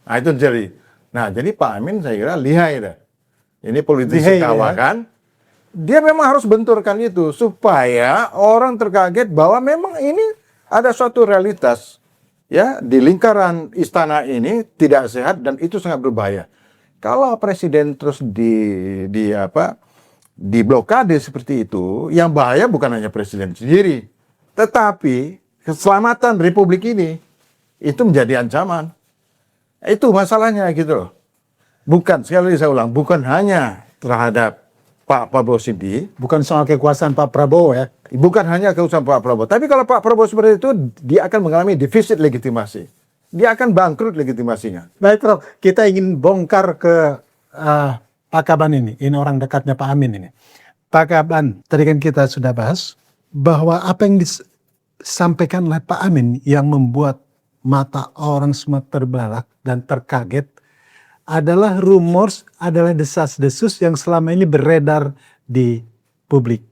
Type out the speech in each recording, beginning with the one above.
Nah itu jadi. Nah jadi Pak Amin saya kira lihai dah. Ini politisi Lihai, kawakan. Dia memang harus benturkan itu supaya orang terkaget bahwa memang ini ada suatu realitas ya di lingkaran istana ini tidak sehat dan itu sangat berbahaya. Kalau presiden terus di blokade seperti itu, yang bahaya bukan hanya presiden sendiri, tetapi keselamatan Republik ini itu menjadi ancaman. Itu masalahnya gitu loh. Bukan, sekali lagi saya ulang, bukan hanya terhadap Pak Prabowo Sandi, Bukan soal kekuasaan Pak Prabowo ya. bukan hanya keusahaan Pak Prabowo, tapi kalau Pak Prabowo seperti itu, dia akan mengalami defisit legitimasi. Dia akan bangkrut legitimasinya. Baik Prof, kita ingin bongkar ke Pak Kaban ini. Ini orang dekatnya Pak Amin ini. Pak Kaban, tadi kan kita sudah bahas bahwa apa yang disampaikan oleh Pak Amin yang membuat mata orang semua terbelalak dan terkaget adalah rumors, adalah desas-desus yang selama ini beredar di publik.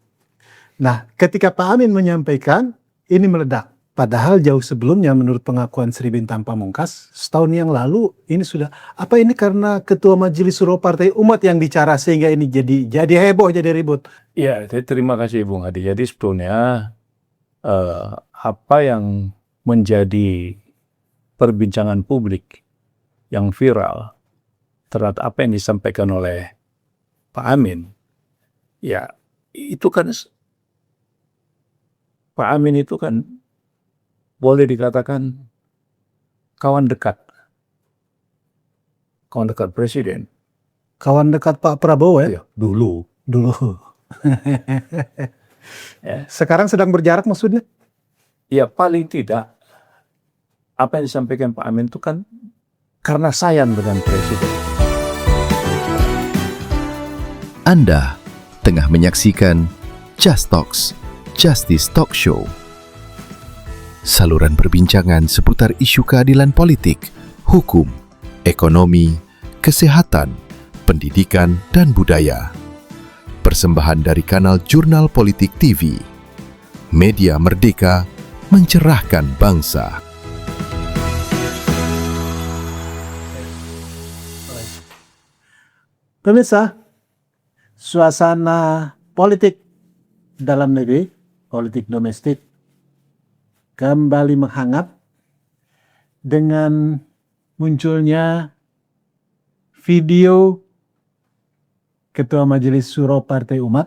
Nah, ketika Pak Amin menyampaikan, ini meledak. Padahal jauh sebelumnya menurut pengakuan Sri Bintang Pamungkas, setahun yang lalu ini sudah, apa ini karena Ketua Majelis Suro Partai Umat yang bicara sehingga ini jadi heboh, jadi ribut. Ya, terima kasih Bung Adi. Jadi sebetulnya apa yang menjadi perbincangan publik yang viral terhadap apa yang disampaikan oleh Pak Amin, ya itu kan Pak Amin itu kan boleh dikatakan kawan dekat presiden. Kawan dekat Pak Prabowo ya? Ya, dulu. Ya. Sekarang sedang berjarak maksudnya? Ya paling tidak apa yang disampaikan Pak Amin itu kan karena sayang dengan presiden. Anda tengah menyaksikan Just Talks, Justice Talk Show. Saluran perbincangan seputar isu keadilan politik, hukum, ekonomi, kesehatan, pendidikan, dan budaya. Persembahan dari kanal Jurnal Politik TV. Media merdeka, mencerahkan bangsa. Pemirsa, suasana politik dalam negeri, politik domestik, kembali menghangat dengan munculnya video Ketua Majelis Suro Partai Umat,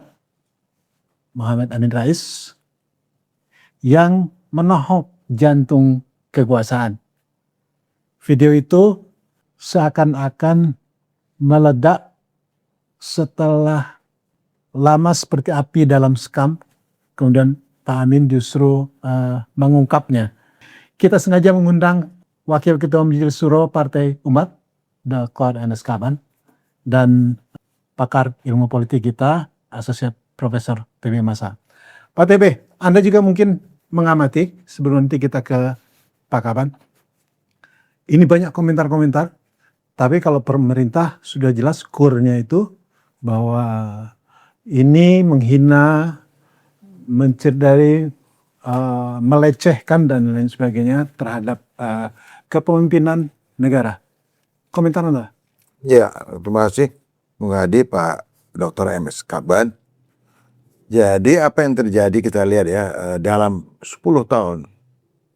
Muhammad Amin Rais, yang menohok jantung kekuasaan. Video itu seakan-akan meledak setelah lama seperti api dalam sekam, kemudian Pak Amin justru mengungkapnya. Kita sengaja mengundang Wakil Ketua Majelis Suro Partai Umat, Dr. Enes Kaban, dan pakar ilmu politik kita, Asosiat Profesor TB Masa. Pak TB, Anda juga mungkin mengamati sebelum nanti kita ke Pak Kaban. Ini banyak komentar-komentar, tapi kalau pemerintah sudah jelas kurnya itu bahwa ini menghina, mencederai, melecehkan dan lain sebagainya terhadap kepemimpinan negara. Komentar Anda? Ya, terima kasih Bung Hadi, Pak Dr. MS Kaban. Jadi apa yang terjadi kita lihat ya dalam 10 tahun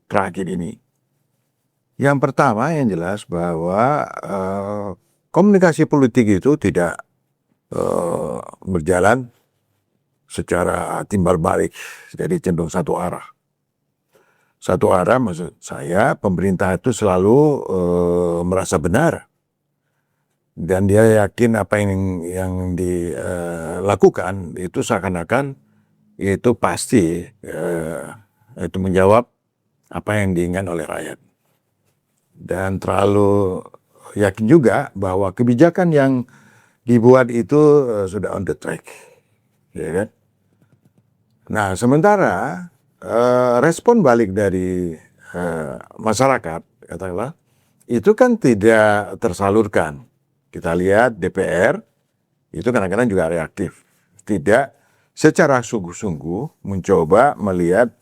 terakhir ini. Yang pertama yang jelas bahwa komunikasi politik itu tidak berjalan secara timbal balik, jadi cenderung satu arah. Satu arah maksud saya pemerintah itu selalu merasa benar dan dia yakin apa yang dilakukan itu seakan-akan itu pasti itu menjawab apa yang diinginkan oleh rakyat dan terlalu yakin juga bahwa kebijakan yang dibuat itu sudah on the track, ya kan? Nah, sementara respon balik dari masyarakat, katakanlah, itu kan tidak tersalurkan. Kita lihat DPR itu kadang-kadang juga reaktif, tidak secara sungguh-sungguh mencoba melihat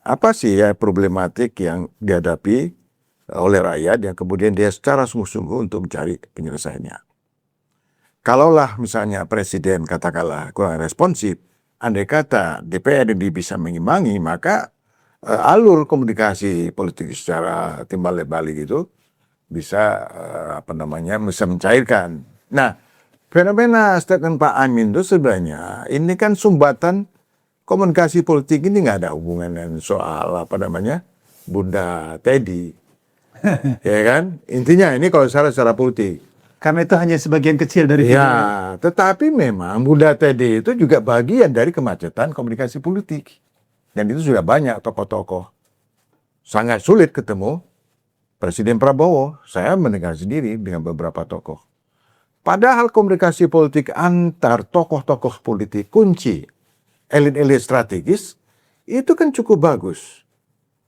apa sih ya problematik yang dihadapi oleh rakyat yang kemudian dia secara sungguh-sungguh untuk mencari penyelesaiannya. Kalaulah misalnya presiden katakanlah kurang responsif, andai kata DPR ini bisa mengimbangi, maka alur komunikasi politik secara timbal balik itu bisa bisa mencairkan. Nah, fenomena statement Pak Amin itu sebenarnya ini kan sumbatan komunikasi politik ini nggak ada hubungan dengan soal Bunda Teddy, ya kan? Intinya ini kalau secara politik. Karena itu hanya sebagian kecil dari video. Ya, tetapi memang Bunda Teddy itu juga bagian dari kemacetan komunikasi politik. Dan itu sudah banyak tokoh-tokoh. Sangat sulit ketemu Presiden Prabowo. Saya mendengar sendiri dengan beberapa tokoh. Padahal komunikasi politik antar tokoh-tokoh politik kunci, elit-elit strategis, itu kan cukup bagus.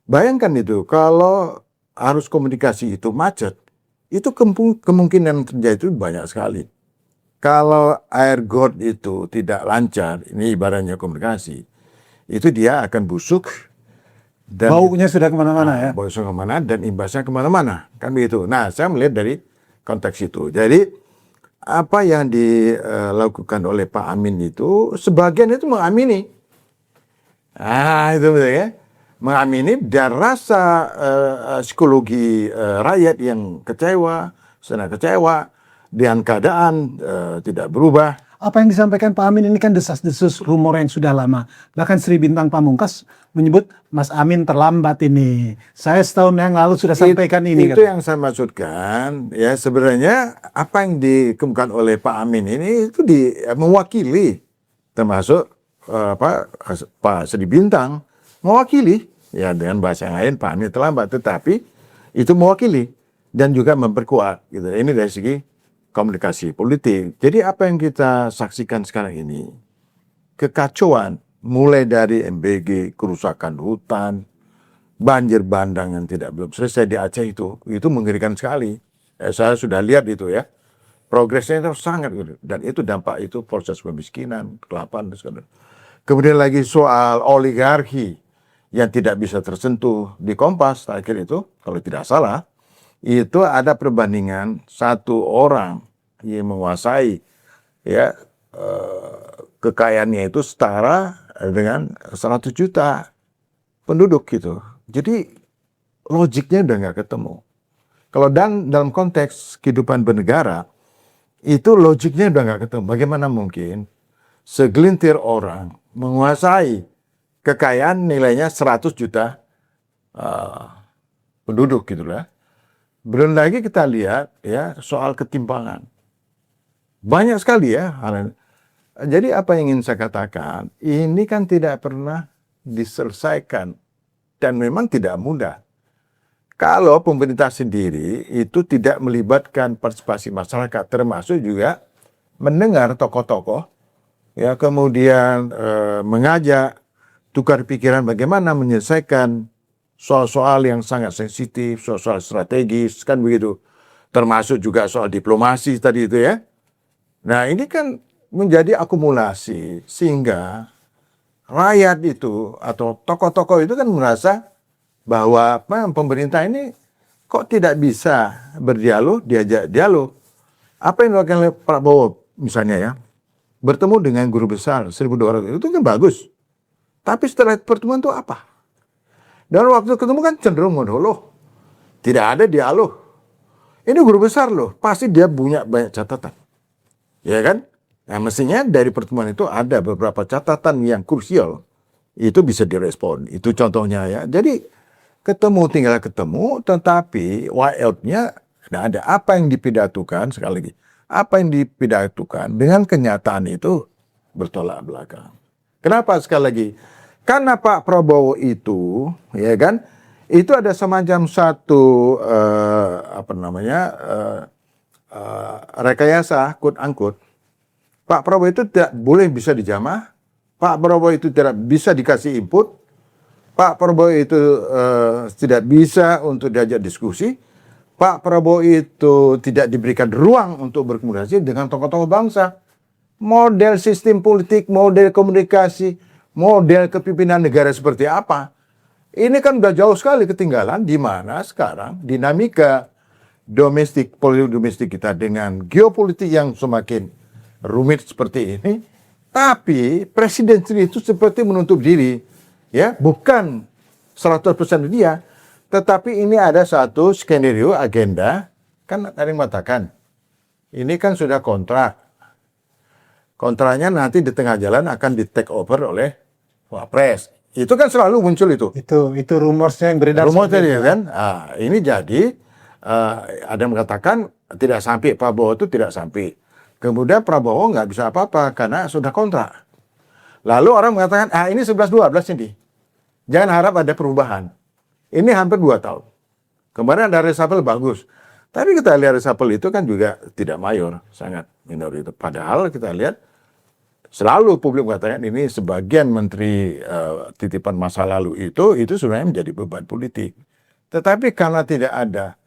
Bayangkan itu, kalau arus komunikasi itu macet, itu kemungkinan terjadi itu banyak sekali. Kalau air got itu tidak lancar, ini ibaratnya komunikasi, itu dia akan busuk. Dan Baunya sudah kemana-mana ya. Baunya kemana dan imbasnya kemana-mana. Kan begitu. Nah, saya melihat dari konteks itu. Jadi, apa yang dilakukan oleh Pak Amin itu, sebagian itu mengamini. Itu betul ya. Mengamini dan rasa psikologi rakyat yang kecewa, sangat kecewa dengan keadaan tidak berubah. Apa yang disampaikan Pak Amin ini kan desas-desus rumor yang sudah lama. Bahkan Sri Bintang Pamungkas menyebut Mas Amin terlambat ini. Saya setahun yang lalu sudah sampaikan ini. Itu yang saya maksudkan. Ya, sebenarnya apa yang dikemukakan oleh Pak Amin ini itu mewakili, termasuk Pak Sri Bintang mewakili, ya dengan bahasa yang lain Pak Amin terlambat, tetapi itu mewakili dan juga memperkuat. Gitu. Ini dari segi komunikasi politik. Jadi apa yang kita saksikan sekarang ini, kekacauan mulai dari MBG, kerusakan hutan, banjir bandang yang belum selesai di Aceh itu mengerikan sekali. Saya sudah lihat itu ya, progresnya itu sangat gitu. Dan itu dampak itu proses kemiskinan, kelaparan dan segala. Kemudian lagi soal oligarki yang tidak bisa tersentuh di Kompas terakhir itu, kalau tidak salah, itu ada perbandingan satu orang yang menguasai ya kekayaannya itu setara dengan 100 juta penduduk gitu. Jadi logiknya udah nggak ketemu. Kalau dalam konteks kehidupan bernegara itu logiknya udah nggak ketemu. Bagaimana mungkin segelintir orang menguasai kekayaan nilainya 100 juta penduduk gitu lah. Belum lagi kita lihat ya soal ketimpangan. Banyak sekali ya. Jadi apa yang ingin saya katakan, ini kan tidak pernah diselesaikan dan memang tidak mudah. Kalau pemerintah sendiri itu tidak melibatkan partisipasi masyarakat, termasuk juga mendengar tokoh-tokoh, ya kemudian mengajak tukar pikiran bagaimana menyelesaikan soal-soal yang sangat sensitif, soal-soal strategis, kan begitu. Termasuk juga soal diplomasi tadi itu ya. Nah ini kan menjadi akumulasi sehingga rakyat itu atau tokoh-tokoh itu kan merasa bahwa pemerintah ini kok tidak bisa berdialog, diajak dialog. Apa yang dilakukan oleh Prabowo misalnya ya, bertemu dengan guru besar 1.200 itu kan bagus. Tapi setelah pertemuan itu apa? Dan waktu ketemu kan cenderung monolog. Tidak ada dialog. Ini guru besar loh, pasti dia punya banyak catatan. Ya kan? Nah mestinya dari pertemuan itu ada beberapa catatan yang krusial. Itu bisa direspon. Itu contohnya ya. Jadi tinggal ketemu, tetapi why-out-nya tidak ada. Apa yang dipidatukan, sekali lagi, apa yang dipidatukan dengan kenyataan itu bertolak belakang. Kenapa sekali lagi? Karena Pak Prabowo itu, ya kan, itu ada semacam satu rekayasa, quote-unquote. Pak Prabowo itu tidak boleh bisa dijamah, Pak Prabowo itu tidak bisa dikasih input, Pak Prabowo itu tidak bisa untuk diajak diskusi, Pak Prabowo itu tidak diberikan ruang untuk berkomunikasi dengan tokoh-tokoh bangsa. Model sistem politik, model komunikasi, model kepimpinan negara seperti apa Ini kan udah jauh sekali ketinggalan, di mana sekarang dinamika domestik, politik domestik kita dengan geopolitik yang semakin rumit seperti ini, tapi presiden sendiri itu seperti menutup diri, ya, bukan 100% dia, tetapi ini ada satu skenario agenda, kan ada yang mengatakan, ini kan sudah kontrak. Kontraknya nanti di tengah jalan akan di take over oleh Wapres. Itu kan selalu muncul itu. Itu rumorsnya yang beredar. Rumor tadi kan. Ini jadi ada yang mengatakan tidak sampai, Prabowo itu tidak sampai. Kemudian Prabowo nggak bisa apa-apa karena sudah kontrak. Lalu orang mengatakan, ini 11-12 ini. Jangan harap ada perubahan. Ini hampir 2 tahun. Kemarin ada reshuffle bagus. Tapi kita lihat reshuffle itu kan juga tidak mayor, sangat minoritas. Padahal kita lihat selalu publik mengatakan ini sebagian menteri titipan masa lalu itu sebenarnya menjadi beban politik. Tetapi karena tidak ada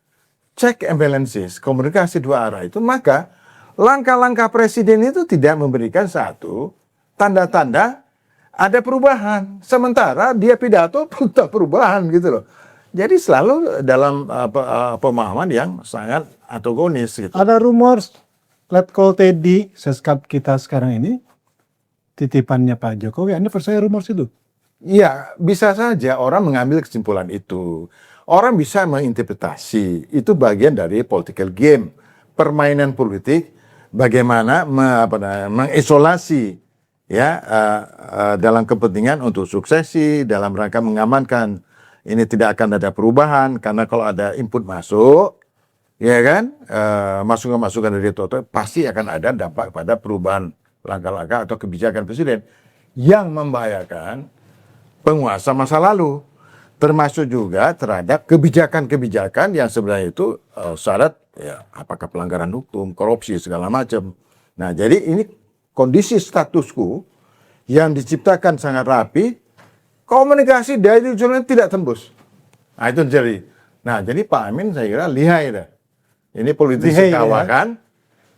check and balances, komunikasi dua arah itu, maka langkah-langkah presiden itu tidak memberikan satu tanda-tanda ada perubahan. Sementara dia pidato tak perubahan gitu loh. Jadi selalu dalam pemahaman yang sangat antagonis gitu. Ada rumor Letkol Teddy, seskap kita sekarang ini, titipannya Pak Jokowi. Anda percaya rumor itu? Iya, bisa saja orang mengambil kesimpulan itu. Orang bisa menginterpretasi. Itu bagian dari political game. Permainan politik, bagaimana mengisolasi ya dalam kepentingan untuk suksesi, dalam rangka mengamankan ini tidak akan ada perubahan. Karena kalau ada input masuk, ya kan, masukan-masukan dari Toto, pasti akan ada dampak pada perubahan langkah-langkah atau kebijakan presiden yang membahayakan penguasa masa lalu, termasuk juga terhadap kebijakan-kebijakan yang sebenarnya itu syarat ya, apakah pelanggaran hukum, korupsi segala macam. Nah, jadi ini kondisi status quo yang diciptakan sangat rapi, komunikasi dari jurnal tidak tembus. Nah, itu jadi. Nah, jadi Pak Amin saya kira lihai dah. Ini politisi kawakan.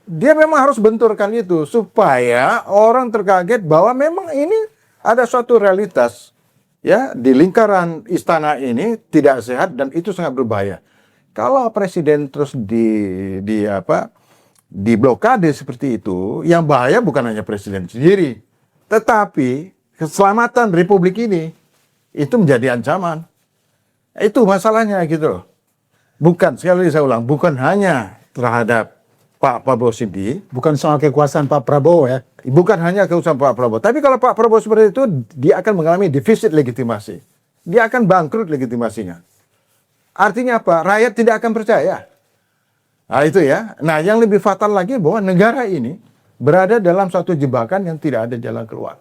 Dia memang harus benturkan itu supaya orang terkaget bahwa memang ini ada suatu realitas ya di lingkaran istana ini tidak sehat dan itu sangat berbahaya. Kalau presiden terus di blokade seperti itu, yang bahaya bukan hanya presiden sendiri, tetapi keselamatan republik ini itu menjadi ancaman. Itu masalahnya gitu loh. Bukan, sekali lagi saya ulang, bukan hanya terhadap Pak Prabowo sendiri. Bukan soal kekuasaan Pak Prabowo ya. Bukan hanya kekuasaan Pak Prabowo. Tapi kalau Pak Prabowo seperti itu, dia akan mengalami defisit legitimasi. Dia akan bangkrut legitimasinya. Artinya apa? Rakyat tidak akan percaya. Nah itu ya. Nah yang lebih fatal lagi bahwa negara ini berada dalam suatu jebakan yang tidak ada jalan keluar.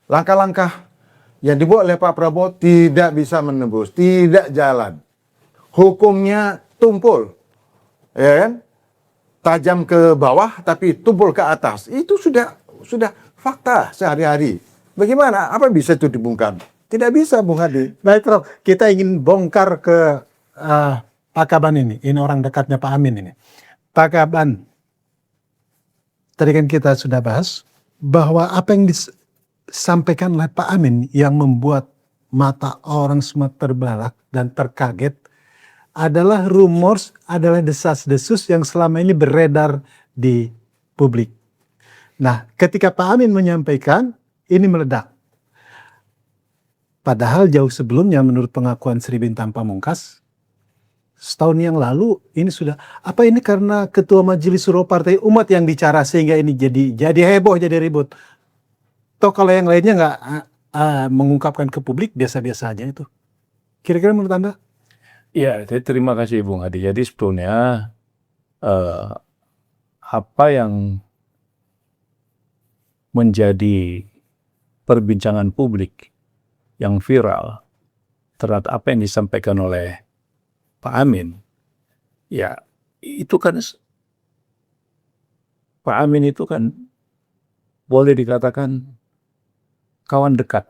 Langkah-langkah yang dibuat oleh Pak Prabowo tidak bisa menembus, tidak jalan. Hukumnya tumpul, ya kan? Tajam ke bawah tapi tumpul ke atas. Itu sudah fakta sehari-hari. Bagaimana? Apa bisa itu dibongkar? Tidak bisa, Bung Hadi. Baik, Prof. Kita ingin bongkar ke Pak Kaban ini. Ini orang dekatnya Pak Amin ini. Pak Kaban, tadi kan kita sudah bahas bahwa apa yang disampaikan oleh Pak Amin yang membuat mata orang semua terbelalak dan terkaget adalah rumors, adalah desas-desus yang selama ini beredar di publik. Nah, ketika Pak Amin menyampaikan, ini meledak. Padahal jauh sebelumnya menurut pengakuan Sri Bintang Pamungkas, setahun yang lalu ini sudah, apa ini karena Ketua Majelis Suro Partai Umat yang bicara sehingga ini jadi heboh, jadi ribut. Toh kalau yang lainnya nggak mengungkapkan ke publik, biasa-biasa aja itu. Kira-kira menurut Anda? Ya, terima kasih Bung Hadi. Jadi sebetulnya apa yang menjadi perbincangan publik yang viral terhadap apa yang disampaikan oleh Pak Amin, ya itu kan Pak Amin itu kan boleh dikatakan kawan dekat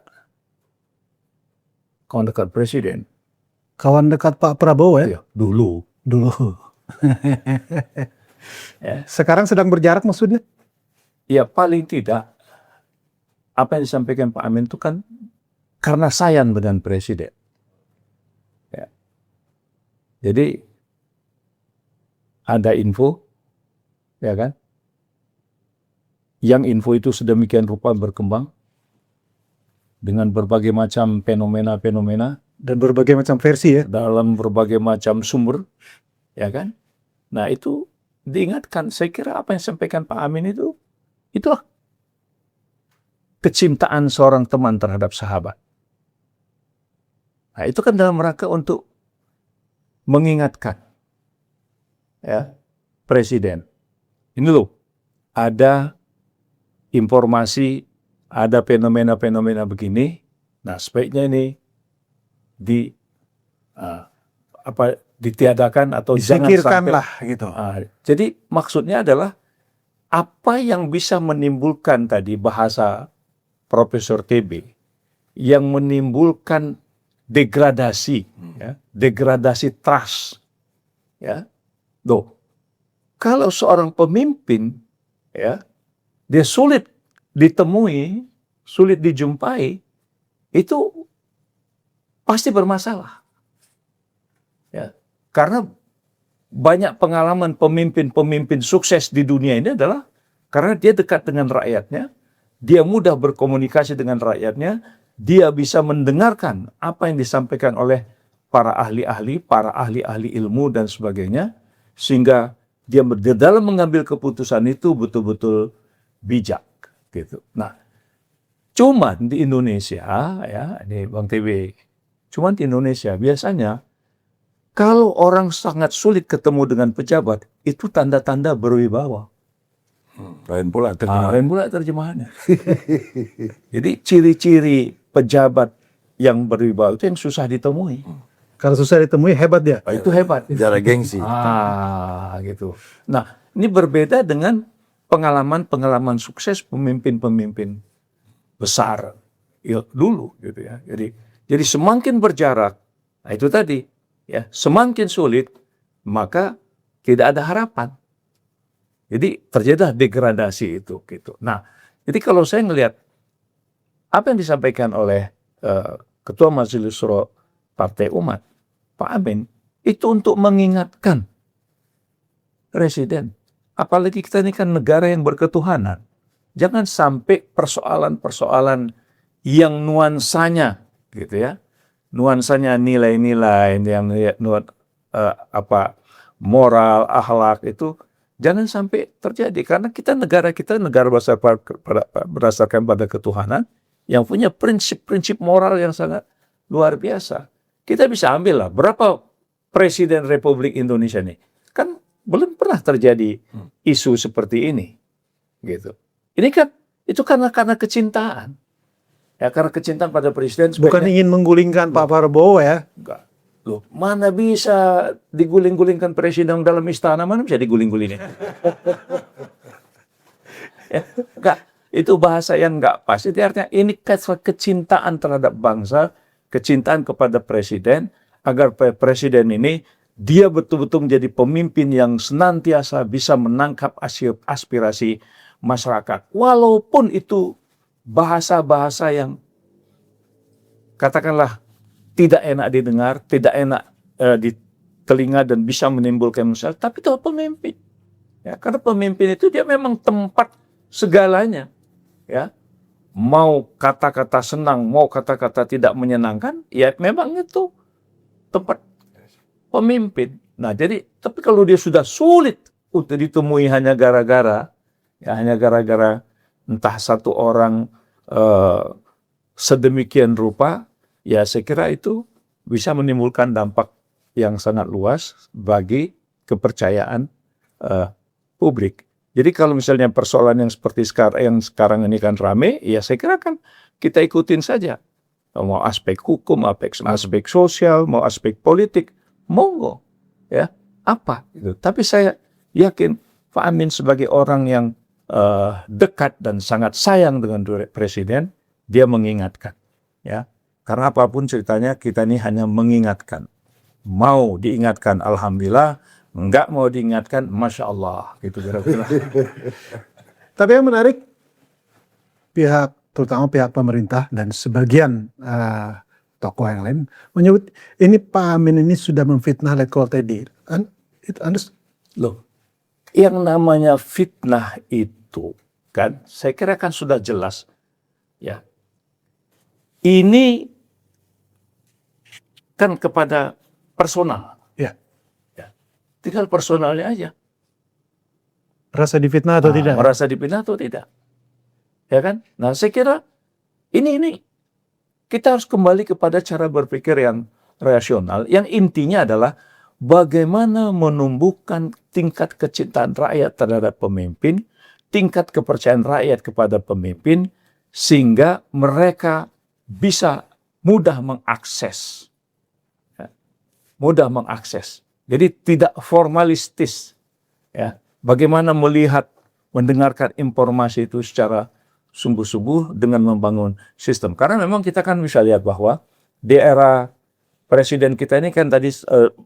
presiden. Kawan dekat Pak Prabowo ya? Ya, dulu. Ya. Sekarang sedang berjarak maksudnya? Ya paling tidak apa yang disampaikan Pak Amin itu kan karena sayang dengan presiden. Jadi ada info, ya kan? Yang info itu sedemikian rupa berkembang dengan berbagai macam fenomena-fenomena Dan berbagai macam versi ya. dalam berbagai macam sumber, ya kan? Nah itu diingatkan. Saya kira apa yang disampaikan Pak Amin itulah kecintaan seorang teman terhadap sahabat. Nah itu kan dalam rangka untuk mengingatkan, ya, Presiden. Ini loh, ada informasi, ada fenomena-fenomena begini. Nah sebaiknya ini ditiadakan atau jangan Disingkirkan sampai. lah gitu. Jadi maksudnya adalah apa yang bisa menimbulkan tadi bahasa Profesor TB yang menimbulkan degradasi, ya, degradasi trust, ya. Loh, kalau seorang pemimpin, ya, dia sulit ditemui, sulit dijumpai, itu pasti bermasalah. Ya, karena banyak pengalaman pemimpin-pemimpin sukses di dunia ini adalah karena dia dekat dengan rakyatnya, dia mudah berkomunikasi dengan rakyatnya, dia bisa mendengarkan apa yang disampaikan oleh para ahli-ahli ilmu dan sebagainya, sehingga dia dalam mengambil keputusan itu betul-betul bijak, gitu. Nah, cuman di Indonesia, ya, ini Bang TB, cuman di Indonesia biasanya kalau orang sangat sulit ketemu dengan pejabat, itu tanda-tanda berwibawa. Lain pula terjemahan. Lain pula terjemahannya. Jadi ciri-ciri pejabat yang berwibawa itu yang susah ditemui. Kalau susah ditemui hebat dia. Itu hebat. Jarak gengsi. Gitu. Nah, ini berbeda dengan pengalaman-pengalaman sukses pemimpin-pemimpin besar dulu, gitu ya. Jadi semakin berjarak, nah itu tadi, ya, semakin sulit, maka tidak ada harapan. Jadi terjadilah degradasi itu, gitu. Nah, jadi kalau saya ngelihat apa yang disampaikan oleh Ketua Majelis Syuro Partai Umat, Pak Amin, itu untuk mengingatkan Presiden. Apalagi kita ini kan negara yang berketuhanan. Jangan sampai persoalan-persoalan yang nuansanya, gitu ya, nuansanya nilai-nilai yang moral, akhlak itu jangan sampai terjadi, karena negara berdasarkan pada ketuhanan yang punya prinsip-prinsip moral yang sangat luar biasa. Kita bisa ambil lah berapa Presiden Republik Indonesia nih, kan belum pernah terjadi isu seperti ini, gitu. Ini kan itu karena kecintaan, ya, karena kecintaan pada presiden. Bukan ingin menggulingkan Pak Prabowo ya. Enggak. Loh, mana bisa diguling-gulingkan presiden dalam istana, mana bisa diguling-gulingin? Ya, enggak, itu bahasa yang enggak pas. Itu artinya ini kecintaan terhadap bangsa, kecintaan kepada presiden, agar presiden ini dia betul-betul menjadi pemimpin yang senantiasa bisa menangkap aspirasi masyarakat. Walaupun itu bahasa-bahasa yang katakanlah tidak enak didengar, tidak enak di telinga dan bisa menimbulkan masalah, tapi itu pemimpin. Ya, karena pemimpin itu dia memang tempat segalanya. Ya, mau kata-kata senang, mau kata-kata tidak menyenangkan, ya memang itu tempat pemimpin. Nah, jadi tapi kalau dia sudah sulit untuk ditemui hanya gara-gara entah satu orang sedemikian rupa, ya saya kira itu bisa menimbulkan dampak yang sangat luas bagi kepercayaan publik. Jadi kalau misalnya persoalan yang seperti sekarang ini kan rame, ya saya kira kan kita ikutin saja. Mau aspek hukum, aspek sosial, mau aspek politik, monggo, ya, apa gitu. Tapi saya yakin Pak Amin sebagai orang yang dekat dan sangat sayang dengan presiden, dia mengingatkan, ya. Karena apapun ceritanya, kita ini hanya mengingatkan. Mau diingatkan, alhamdulillah. Enggak mau diingatkan, masya Allah, gitu kira-kira. Tapi yang menarik, terutama pihak pemerintah dan sebagian tokoh yang lain menyebut ini Pak Amin ini sudah memfitnah Letkol Teddy. Loh, yang namanya fitnah itu kan, saya kira kan sudah jelas, ya. Ini kan kepada personal, Ya. ya. Tinggal personalnya aja. Rasa difitnah atau tidak? Merasa dipitnah atau tidak, ya kan? Nah, saya kira ini kita harus kembali kepada cara berpikir yang rasional, yang intinya adalah bagaimana menumbuhkan tingkat kecintaan rakyat terhadap pemimpin, tingkat kepercayaan rakyat kepada pemimpin, sehingga mereka bisa mudah mengakses. Ya, mudah mengakses. Jadi tidak formalistis. Ya, bagaimana melihat, mendengarkan informasi itu secara sungguh-sungguh dengan membangun sistem. Karena memang kita kan bisa lihat bahwa di era presiden kita ini kan tadi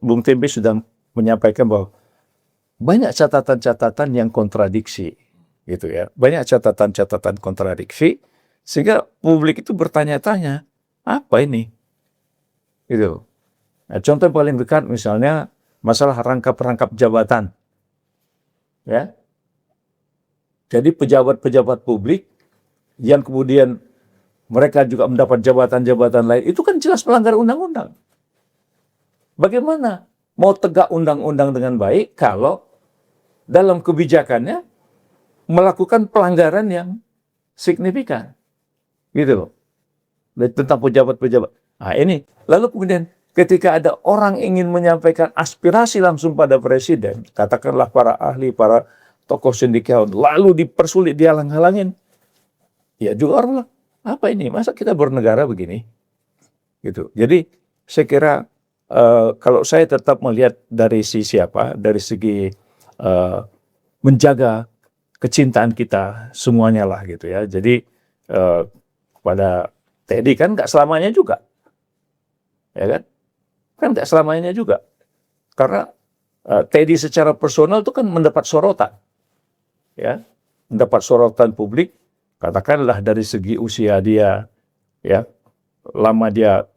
Bung Tempe sudah menyampaikan bahwa banyak catatan-catatan yang kontradiksi, gitu ya. Banyak catatan-catatan kontradiksi sehingga publik itu bertanya-tanya, apa ini? Gitu. Nah, contoh yang paling dekat misalnya masalah rangkap-rangkap jabatan. Ya. Jadi pejabat-pejabat publik yang kemudian mereka juga mendapat jabatan-jabatan lain, itu kan jelas melanggar undang-undang. Bagaimana mau tegak undang-undang dengan baik kalau dalam kebijakannya melakukan pelanggaran yang signifikan? Gitu loh. Tentang pejabat-pejabat. Nah ini, lalu kemudian ketika ada orang ingin menyampaikan aspirasi langsung pada presiden, katakanlah para ahli, para tokoh cendekiawan, lalu dipersulit, dihalang-halangin, ya juga orang bilang, apa ini? Masa kita bernegara begini? Gitu. Jadi saya kira kalau saya tetap melihat dari sisi apa? Dari segi menjaga kecintaan kita semuanya lah gitu ya. Jadi pada Teddy kan nggak selamanya juga, ya kan? Kan nggak selamanya juga. Karena Teddy secara personal itu kan mendapat sorotan, ya, mendapat sorotan publik. Katakanlah dari segi usia dia, ya, lama dia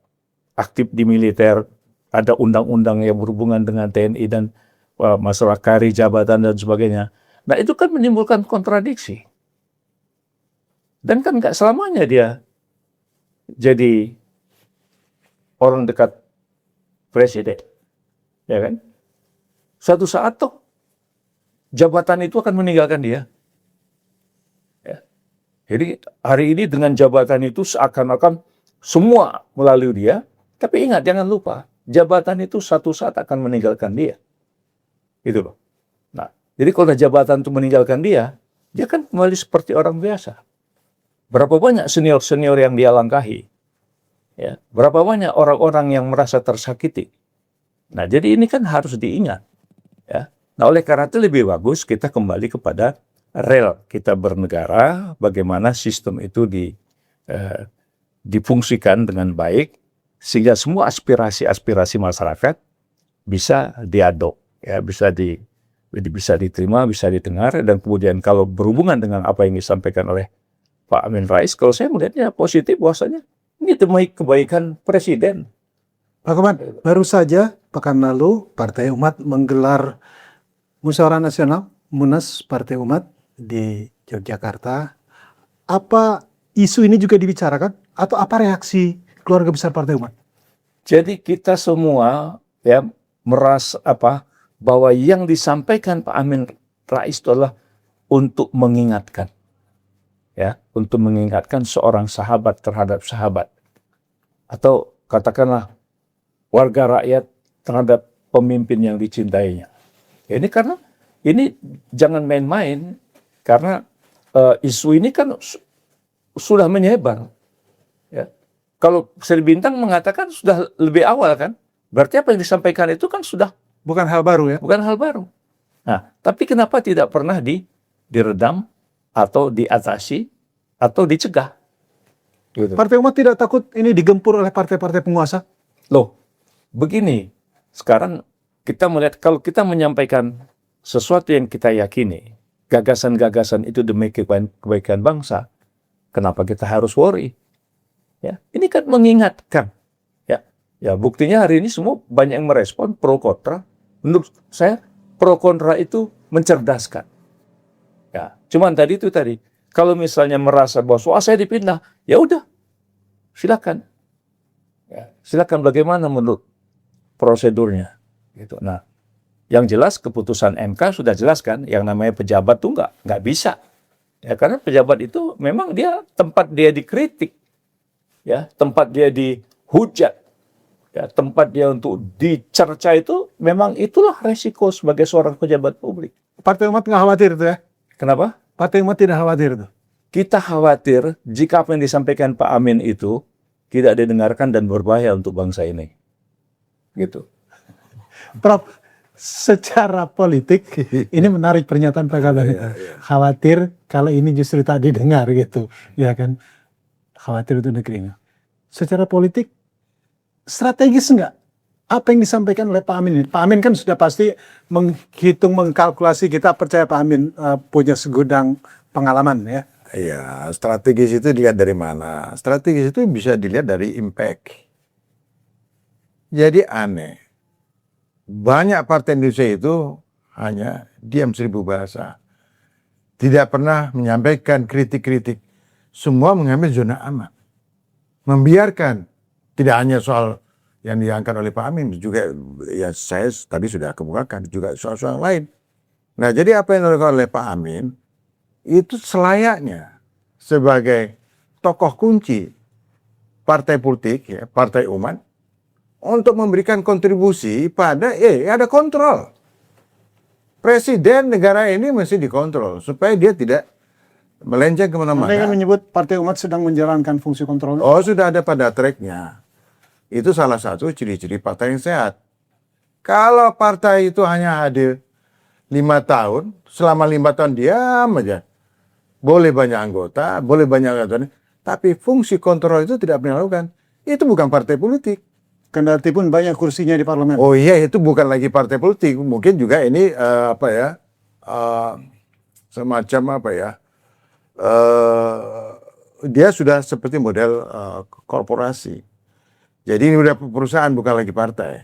aktif di militer, ada undang-undang yang berhubungan dengan TNI dan masalah karir jabatan dan sebagainya. Nah itu kan menimbulkan kontradiksi. Dan kan nggak selamanya dia jadi orang dekat presiden, ya kan? Suatu saat toh jabatan itu akan meninggalkan dia. Jadi hari ini dengan jabatan itu seakan-akan semua melalui dia. Tapi ingat, jangan lupa, jabatan itu satu saat akan meninggalkan dia. Gitu loh. Nah, jadi kalau jabatan itu meninggalkan dia kan kembali seperti orang biasa. Berapa banyak senior-senior yang dia langkahi. Ya, berapa banyak orang-orang yang merasa tersakiti. Nah, jadi ini kan harus diingat. Ya. Nah, oleh karena itu lebih bagus kita kembali kepada rel kita bernegara, bagaimana sistem itu difungsikan dengan baik, sehingga semua aspirasi-aspirasi masyarakat bisa diadop, ya, bisa diterima, bisa didengar, dan kemudian kalau berhubungan dengan apa yang disampaikan oleh Pak Amin Rais, kalau saya melihatnya positif, bahwasanya ini demi kebaikan presiden. Pak Koman, baru saja pekan lalu Partai Umat menggelar Musyawarah Nasional Munas Partai Umat di Yogyakarta. Apa isu ini juga dibicarakan atau apa reaksi keluarga besar Partai Umat? Jadi kita semua ya merasa bahwa yang disampaikan Pak Amin Rais itu adalah untuk mengingatkan, ya, untuk mengingatkan seorang sahabat terhadap sahabat, atau katakanlah warga rakyat terhadap pemimpin yang dicintainya. Ini karena ini jangan main-main. Karena isu ini kan sudah menyebar. Ya. Kalau Sri Bintang mengatakan sudah lebih awal kan, berarti apa yang disampaikan itu kan sudah bukan hal baru ya? Bukan hal baru. Nah, tapi kenapa tidak pernah diredam atau diatasi atau dicegah? Gitu. Partai Umat tidak takut ini digempur oleh partai-partai penguasa? Loh, begini, sekarang kita melihat kalau kita menyampaikan sesuatu yang kita yakini, gagasan-gagasan itu demi kebaikan bangsa, kenapa kita harus worry? Ya, ini kan mengingatkan. Ya, buktinya hari ini semua banyak yang merespon pro kontra. Menurut saya pro kontra itu mencerdaskan. Ya, cuman tadi, kalau misalnya merasa bahwa saya dipitnah, ya udah, silakan. Ya, silakan bagaimana menurut prosedurnya. Gitu. Nah, yang jelas keputusan MK sudah jelas kan, yang namanya pejabat tuh nggak bisa. Ya, karena pejabat itu memang tempat dia dikritik, ya, tempat dia dihujat, ya, tempat dia untuk dicerca itu memang itulah resiko sebagai seorang pejabat publik. Partai Umat nggak khawatir itu ya? Kenapa? Partai Umat tidak khawatir itu. Kita khawatir jika apa yang disampaikan Pak Amin itu tidak didengarkan dan berbahaya untuk bangsa ini. Gitu. Prof, secara politik ini menarik pernyataan Pak Kaban. Khawatir kalau ini justru tak didengar gitu, ya kan? Khawatir untuk negeri ini. Secara politik strategis enggak? Apa yang disampaikan oleh Pak Amin ini? Pak Amin kan sudah pasti menghitung, mengkalkulasi. Kita percaya Pak Amin punya segudang pengalaman ya. Iya, strategis itu dilihat dari mana? Strategis itu bisa dilihat dari impact. Jadi aneh. Banyak partai Indonesia itu hanya diam 1000 bahasa. Tidak pernah menyampaikan kritik-kritik. Semua mengambil zona aman. Membiarkan. Tidak hanya soal yang diangkat oleh Pak Amin, juga ya saya tadi sudah kemukakan, juga soal-soal lain. Nah, jadi apa yang dilakukan oleh Pak Amin, itu selayaknya sebagai tokoh kunci partai politik, ya, partai umat, untuk memberikan kontribusi pada, ada kontrol. Presiden negara ini mesti dikontrol, supaya dia tidak melenceng kemana-mana. Mereka menyebut Partai Umat sedang menjalankan fungsi kontrol. Oh, sudah ada pada tracknya. Itu salah satu ciri-ciri partai yang sehat. Kalau partai itu hanya hadir 5 tahun, selama 5 tahun diam aja. Boleh banyak anggota, boleh banyak anggota, tapi fungsi kontrol itu tidak pernah dilakukan. Itu bukan partai politik. Kendati pun banyak kursinya di parlemen. Oh iya, itu bukan lagi partai politik. Mungkin juga ini semacam dia sudah seperti model korporasi. Jadi ini udah perusahaan, bukan lagi partai.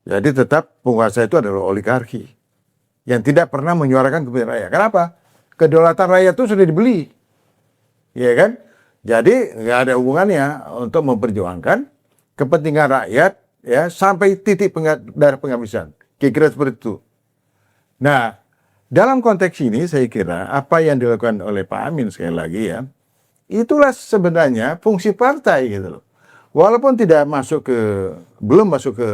Jadi tetap penguasa itu adalah oligarki yang tidak pernah menyuarakan kepentingan rakyat. Kenapa? Kedaulatan rakyat itu sudah dibeli, ya kan? Jadi nggak ada hubungannya untuk memperjuangkan kepentingan rakyat, ya, sampai titik darah penghabisan. Kira-kira seperti itu. Nah, dalam konteks ini saya kira apa yang dilakukan oleh Pak Amin sekali lagi, ya, itulah sebenarnya fungsi partai gitu loh. Walaupun belum masuk ke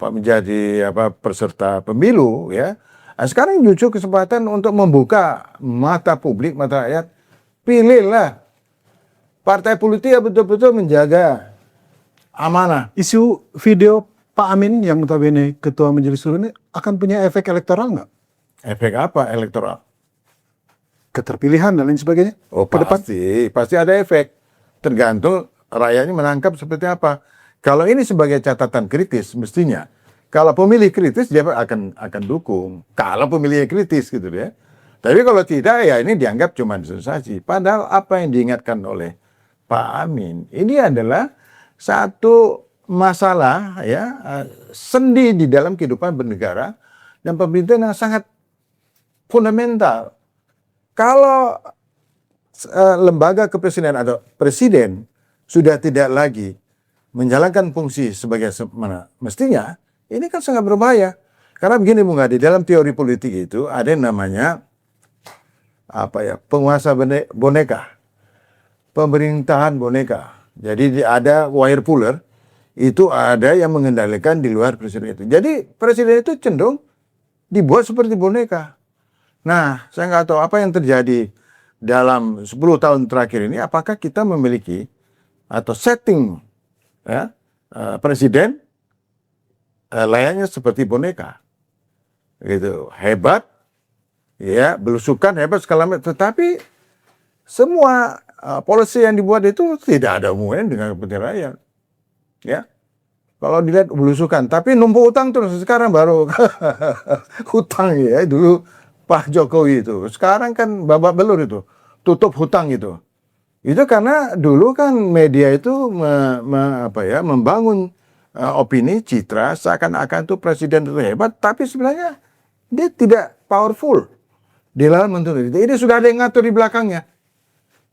menjadi peserta pemilu, ya. Nah, sekarang justru kesempatan untuk membuka mata publik, mata rakyat. Pilihlah partai politik yang betul-betul menjaga amanah. Isu video Pak Amin yang notabene ketua majelis suro ini akan punya efek elektoral nggak? Efek apa elektoral? Keterpilihan dan lain sebagainya? Oh, ke depan? pasti ada efek. Tergantung rakyatnya menangkap seperti apa. Kalau ini sebagai catatan kritis, mestinya kalau pemilih kritis dia akan dukung. Kalau pemilih kritis gitu ya. Tapi kalau tidak, ya ini dianggap cuma sensasi. Padahal apa yang diingatkan oleh Pak Amin ini adalah satu masalah, ya, sendi di dalam kehidupan bernegara dan pemerintahan yang sangat fundamental. Kalau lembaga kepresidenan atau presiden sudah tidak lagi menjalankan fungsi sebagai mestinya, ini kan sangat berbahaya. Karena begini Bung Hadi, dalam teori politik itu ada yang namanya penguasa boneka, pemerintahan boneka. Jadi ada wire puller, itu ada yang mengendalikan di luar presiden itu. Jadi presiden itu cenderung dibuat seperti boneka. Nah, saya nggak tahu apa yang terjadi dalam 10 tahun terakhir ini. Apakah kita memiliki atau setting, ya, presiden layaknya seperti boneka, gitu, hebat, ya, belusukan hebat segala macam. Tetapi semua policy yang dibuat itu tidak ada hubungannya dengan kepentingan rakyat, ya. Kalau dilihat belusukan, tapi numpuk utang terus. Sekarang baru hutang, ya, dulu Pak Jokowi itu, sekarang kan babak belur itu, tutup hutang itu. Itu karena dulu kan media itu membangun opini, citra seakan-akan tuh presiden itu hebat, tapi sebenarnya dia tidak powerful di dalam menuntut itu. Ini sudah ada yang ngatur di belakangnya,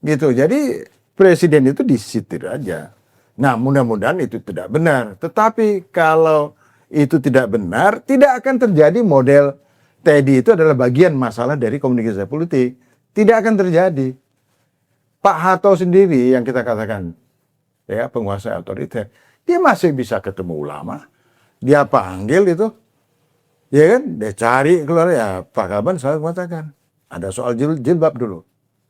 gitu. Jadi presiden itu disitir aja. Nah, mudah-mudahan itu tidak benar. Tetapi kalau itu tidak benar, tidak akan terjadi model Teddy itu adalah bagian masalah dari komunikasi politik. Tidak akan terjadi. Pak Harto sendiri yang kita katakan ya penguasa otoriter, dia masih bisa ketemu ulama, dia panggil itu, ya kan, dia cari keluar ya. Pak Kaban selalu mengatakan ada soal jilbab dulu,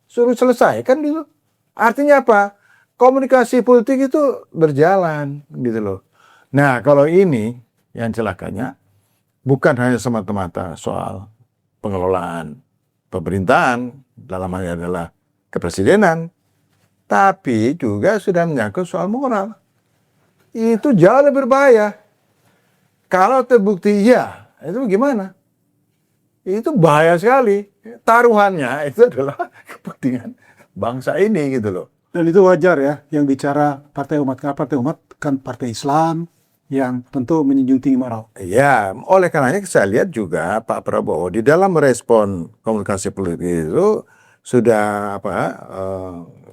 suruh selesaikan dulu. Artinya apa? Komunikasi politik itu berjalan gitu loh. Nah kalau ini yang celakanya bukan hanya semata-mata soal pengelolaan pemerintahan, dalam hal ini adalah kepresidenan, tapi juga sudah menyangkut soal moral. Itu jauh lebih berbahaya. Kalau terbukti ya, itu gimana? Itu bahaya sekali. Taruhannya itu adalah kepentingan bangsa ini gitu loh. Dan itu wajar ya, yang bicara partai umat. Karena partai umat kan partai Islam yang tentu menjunjung tinggi moral. Ya, oleh karenanya saya lihat juga Pak Prabowo di dalam merespon komunikasi politik itu sudah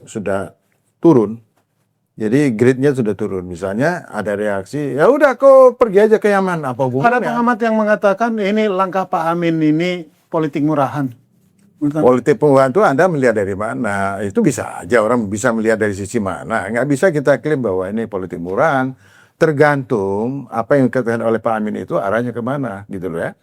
sudah turun. Jadi grade-nya sudah turun. Misalnya ada reaksi, ya udah kok pergi aja ke Yaman, apa hubungannya? Ada pengamat yang mengatakan ini langkah Pak Amin ini politik murahan. Politik pengubahan itu Anda melihat dari mana? Itu bisa aja orang bisa melihat dari sisi mana. Nggak bisa kita klaim bahwa ini politik murahan. Tergantung apa yang dikatakan oleh Pak Amin itu arahnya kemana gitu loh ya.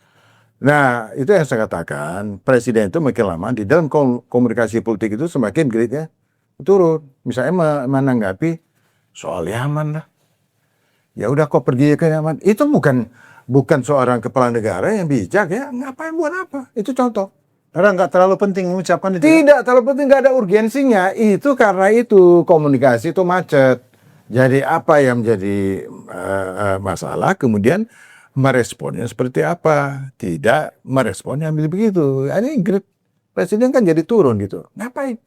Nah itu yang saya katakan, presiden itu makin lama di dalam komunikasi politik itu semakin grade-nya turun. Misalnya menanggapi soal Yaman lah. Ya udah kok pergi ke Yaman. Itu bukan seorang kepala negara yang bijak ya. Ngapain buat apa? Itu contoh. Karena nggak terlalu penting mengucapkan itu. Tidak terlalu penting, nggak ada urgensinya. Itu karena itu komunikasi itu macet. Jadi apa yang menjadi masalah kemudian meresponnya seperti apa? Tidak meresponnya begitu. Ini grade presiden kan jadi turun gitu. Ngapain?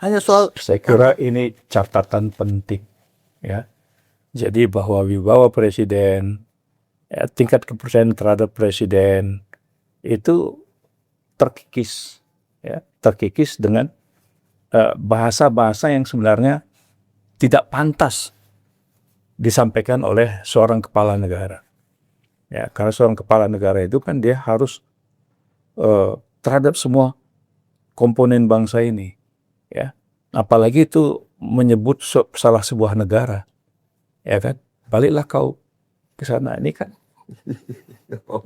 Hanya soal. Saya kira ini catatan penting, ya. Jadi bahwa wibawa presiden, ya, tingkat kepercayaan terhadap presiden itu terkikis, ya, terkikis dengan bahasa-bahasa yang sebenarnya tidak pantas disampaikan oleh seorang kepala negara. Ya, karena seorang kepala negara itu kan dia harus terhadap semua komponen bangsa ini, ya. Apalagi itu menyebut salah sebuah negara, ya kan. Baliklah kau ke sana. Ini kan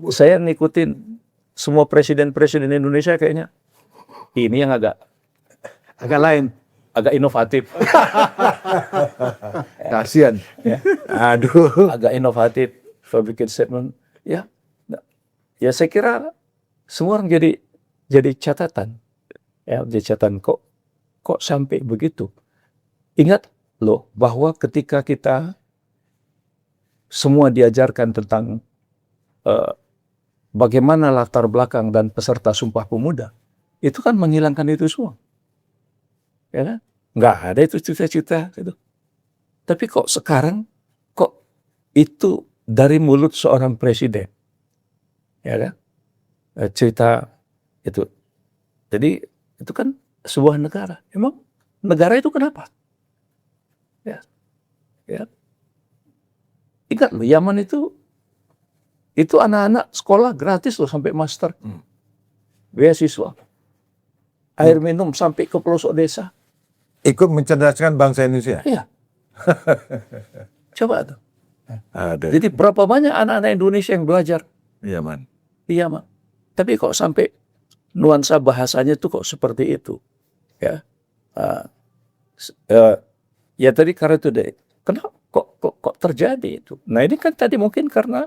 saya ngikutin semua presiden-presiden Indonesia kayaknya ini yang agak lain, agak inovatif. Kasian. Ya. Aduh. Agak inovatif, bikin statement. Ya, ya saya kira semua orang jadi catatan. Ya, jadi catatan kok sampai begitu. Ingat loh bahwa ketika kita semua diajarkan tentang bagaimana latar belakang dan peserta Sumpah Pemuda, itu kan menghilangkan itu semua. Ya kan? Nggak ada itu cita-cita itu. Tapi kok sekarang kok itu dari mulut seorang presiden, ya kan? Cerita itu. Jadi itu kan sebuah negara. Emang negara itu kenapa? Ya, ya. Ingat loh, Yaman itu anak-anak sekolah gratis loh sampai master, beasiswa, air minum sampai ke pelosok desa. Ikut mencerdaskan bangsa Indonesia. Iya. Coba tuh. Ada. Jadi berapa banyak anak-anak Indonesia yang belajar Iya, man. di Yaman. Tapi kok sampai nuansa bahasanya tuh kok seperti itu. Ya. Ya tadi karena itu deh. Kenapa kok terjadi itu? Nah ini kan tadi mungkin karena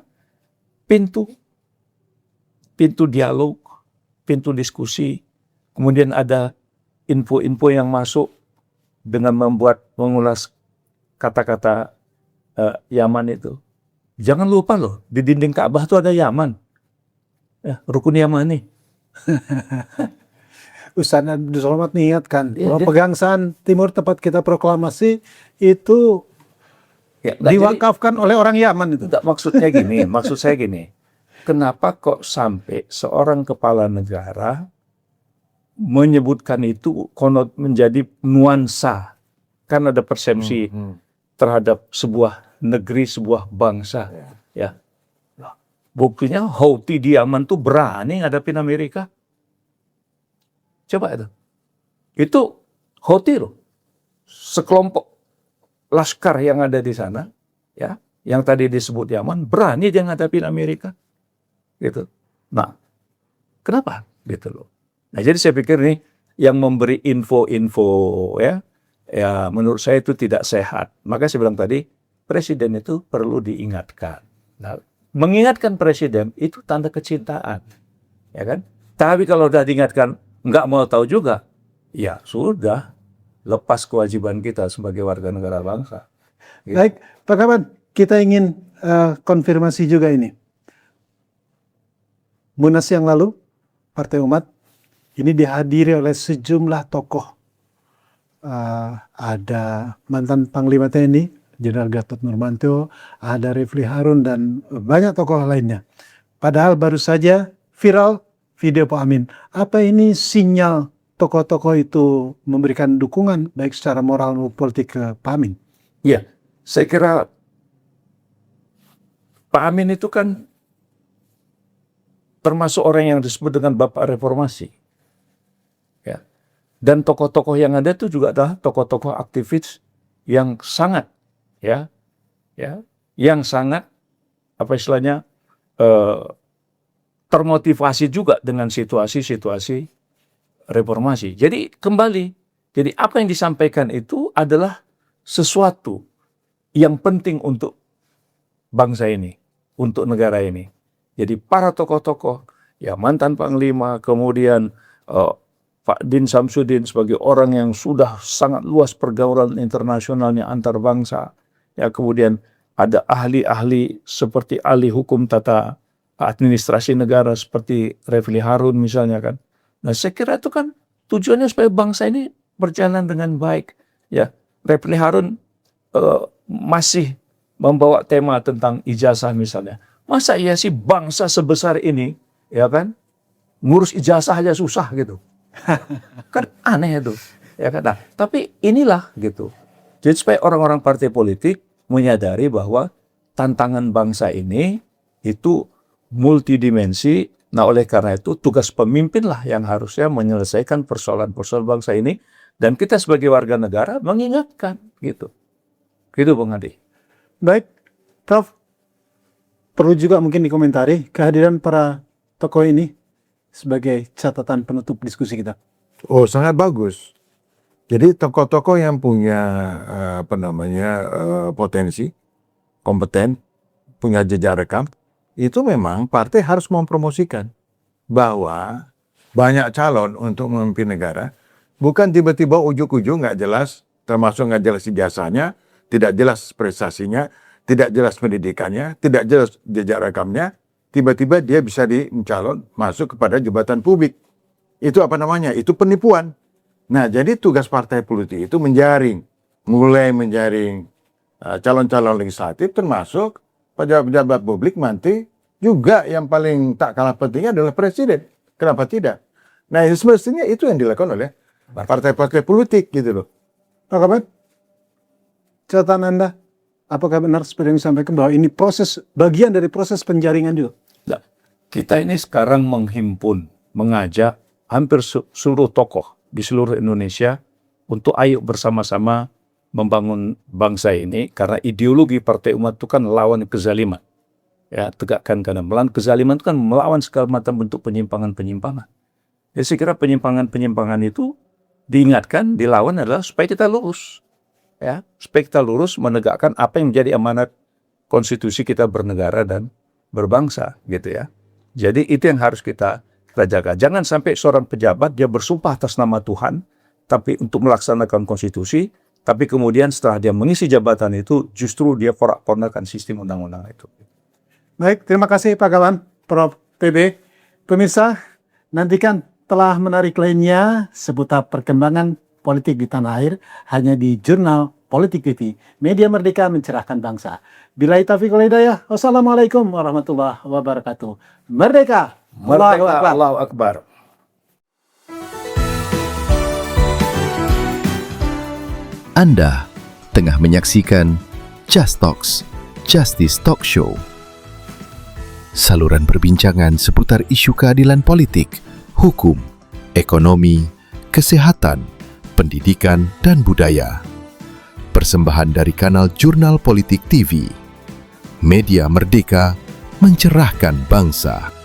pintu dialog, pintu diskusi, kemudian ada info-info yang masuk dengan mengulas kata-kata Yaman itu. Jangan lupa loh, di dinding Ka'bah itu ada Yaman. Ya, rukun Yamani. Ustaz Abdul Somad mengingatkan Iya, bahwa dia- Pegangsaan Timur tempat kita proklamasi itu Ya, nggak, jadi- diwakafkan oleh orang Yaman itu. Enggak, maksudnya gini, maksud saya gini. Kenapa kok sampai seorang kepala negara menyebutkan itu konot menjadi nuansa? Kan ada persepsi terhadap sebuah negeri, sebuah bangsa. Ya. Lah, buktinya Houthi di Yaman tuh berani ngadapin Amerika. Coba itu. Itu Houthi loh. Sekelompok laskar yang ada di sana, ya, yang tadi disebut Yaman, berani dia ngadapin Amerika. Gitu. Nah, kenapa? Gitu loh. Nah, jadi saya pikir nih yang memberi info-info ya menurut saya itu tidak sehat. Maka saya bilang tadi, presiden itu perlu diingatkan. Nah, mengingatkan presiden itu tanda kecintaan, ya kan? Tapi kalau udah diingatkan nggak mau tahu juga, ya sudah, lepas kewajiban kita sebagai warga negara bangsa. Gitu. Baik, Pak Kaban, kita ingin konfirmasi juga ini. Munas yang lalu, Partai Umat, ini dihadiri oleh sejumlah tokoh. Ada mantan Panglima TNI, Jenderal Gatot Nurmantio, ada Refli Harun, dan banyak tokoh lainnya. Padahal baru saja viral video Pak Amin. Apa ini sinyal tokoh-tokoh itu memberikan dukungan baik secara moral maupun politik ke Pak Amin? Ya, saya kira Pak Amin itu kan termasuk orang yang disebut dengan Bapak Reformasi. Ya. Dan tokoh-tokoh yang ada itu juga adalah tokoh-tokoh aktivis yang sangat yang sangat apa istilahnya termotivasi juga dengan situasi-situasi reformasi. Jadi kembali, jadi apa yang disampaikan itu adalah sesuatu yang penting untuk bangsa ini, untuk negara ini. Jadi para tokoh-tokoh, ya mantan Panglima, kemudian Pak Din Samsudin sebagai orang yang sudah sangat luas pergaulan internasionalnya antar bangsa, ya kemudian ada ahli-ahli seperti ahli hukum tata administrasi negara seperti Refli Harun misalnya kan. Nah saya kira itu kan tujuannya supaya bangsa ini berjalan dengan baik. Ya, Refli Harun masih membawa tema tentang ijazah misalnya. Masa iya sih bangsa sebesar ini, ya kan, ngurus ijazah aja susah gitu. Kan aneh itu, ya kan. Nah, tapi inilah gitu. Jadi supaya orang-orang partai politik menyadari bahwa tantangan bangsa ini itu multidimensi. Nah, oleh karena itu tugas pemimpin lah yang harusnya menyelesaikan persoalan-persoalan bangsa ini, dan kita sebagai warga negara mengingatkan gitu. Gitu Bung Adi. Baik, Prof. Perlu juga mungkin dikomentari kehadiran para tokoh ini sebagai catatan penutup diskusi kita. Oh, sangat bagus. Jadi tokoh-tokoh yang punya potensi, kompeten, punya jejak rekam, itu memang partai harus mempromosikan bahwa banyak calon untuk memimpin negara, bukan tiba-tiba ujuk-ujuk nggak jelas, termasuk nggak jelas ijazahnya, tidak jelas prestasinya, tidak jelas pendidikannya, tidak jelas jejak rekamnya, tiba-tiba dia bisa mencalon masuk kepada jabatan publik. Itu apa namanya? Itu penipuan. Nah, jadi tugas partai politik itu mulai menjaring calon-calon legislatif, termasuk pejabat-pejabat publik nanti juga yang paling tak kalah pentingnya adalah presiden. Kenapa tidak? Nah, semestinya itu yang dilakukan oleh partai-partai politik gitu loh. Pak Kaban, catatan Anda, apakah benar seperti yang disampaikan bahwa ini bagian dari proses penjaringan juga? Nah, kita ini sekarang mengajak hampir seluruh tokoh di seluruh Indonesia untuk ayo bersama-sama membangun bangsa ini, karena ideologi Partai Umat itu kan lawan kezaliman. Ya, tegakkan karena melawan kezaliman itu kan melawan segala macam bentuk penyimpangan-penyimpangan. Jadi saya kira penyimpangan-penyimpangan itu diingatkan, dilawan adalah supaya kita lurus. Ya, supaya kita lurus menegakkan apa yang menjadi amanat konstitusi kita bernegara dan berbangsa, gitu ya. Jadi itu yang harus kita jaga. Jangan sampai seorang pejabat dia bersumpah atas nama Tuhan, tapi untuk melaksanakan konstitusi, tapi kemudian setelah dia mengisi jabatan itu justru dia porak-porandakan sistem undang-undang itu. Baik, terima kasih Pak Kaban, Prof. TB. Pemirsa, nantikan telah menarik lainnya seputar perkembangan politik di tanah air hanya di Jurnal Politik TV, media merdeka mencerahkan bangsa. Billahi taufiq wal hidayah. Wassalamualaikum warahmatullahi wabarakatuh. Merdeka! Allahu Merdeka, Akbar. Allahu Akbar. Anda tengah menyaksikan Just Talks, Justice Talk Show. Saluran perbincangan seputar isu keadilan politik, hukum, ekonomi, kesehatan, pendidikan, dan budaya. Persembahan dari kanal Jurnal Politik TV. Media merdeka mencerahkan bangsa.